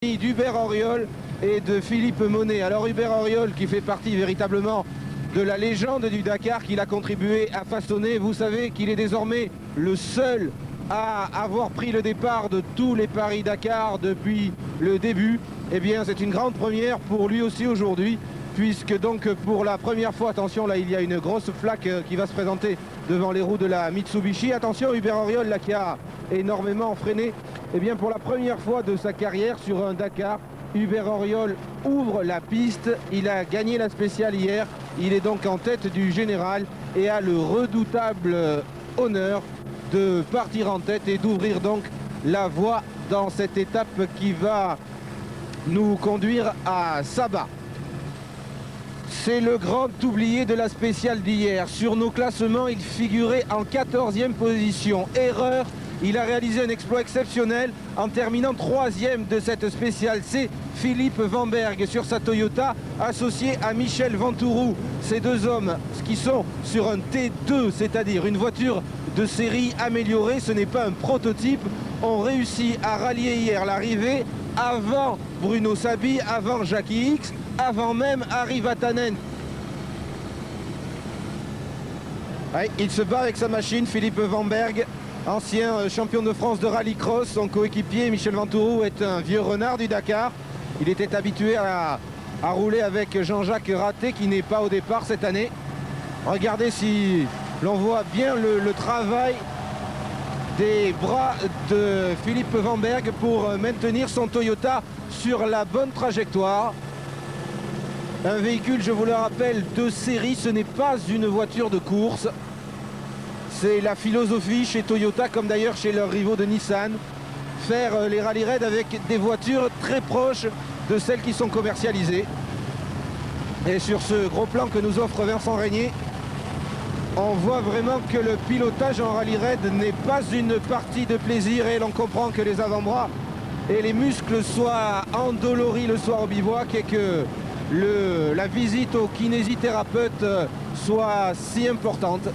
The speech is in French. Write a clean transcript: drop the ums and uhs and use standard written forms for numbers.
d'Hubert Auriol et de Philippe Monet. Alors Hubert Auriol qui fait partie véritablement de la légende du Dakar, qu'il a contribué à façonner. Vous savez qu'il est désormais le seul à avoir pris le départ de tous les Paris-Dakar depuis le début. Eh bien c'est une grande première pour lui aussi aujourd'hui, puisque donc pour la première fois, attention là il y a une grosse flaque qui va se présenter devant les roues de la Mitsubishi. Attention Hubert Auriol là qui a énormément freiné. Eh bien pour la première fois de sa carrière sur un Dakar, Hubert Auriol ouvre la piste. Il a gagné la spéciale hier. Il est donc en tête du général et a le redoutable honneur de partir en tête et d'ouvrir donc la voie dans cette étape qui va nous conduire à Saba. C'est le grand oublié de la spéciale d'hier. Sur nos classements, il figurait en 14e position. Erreur, il a réalisé un exploit exceptionnel en terminant 3e de cette spéciale. C'est Philippe Vanberg sur sa Toyota, associé à Michel Vantourou. Ces deux hommes qui sont sur un T2, c'est-à-dire une voiture de série améliorée, ce n'est pas un prototype, ont réussi à rallier hier l'arrivée avant Bruno Sabi, avant Jackie X, avant même Harry Vatanen. Ouais, il se bat avec sa machine, Philippe Vanberg, ancien champion de France de rallycross. Son coéquipier Michel Vantourou est un vieux renard du Dakar. Il était habitué à rouler avec Jean-Jacques Raté qui n'est pas au départ cette année. Regardez si l'on voit bien le travail des bras de Philippe Vanberg pour maintenir son Toyota sur la bonne trajectoire. Un véhicule, je vous le rappelle, de série, ce n'est pas une voiture de course. C'est la philosophie chez Toyota, comme d'ailleurs chez leurs rivaux de Nissan, faire les rallye raids avec des voitures très proches de celles qui sont commercialisées. Et sur ce gros plan que nous offre Vincent Régnier, on voit vraiment que le pilotage en rallye raid n'est pas une partie de plaisir, et l'on comprend que les avant-bras et les muscles soient endoloris le soir au bivouac et que la visite au kinésithérapeute soit si importante.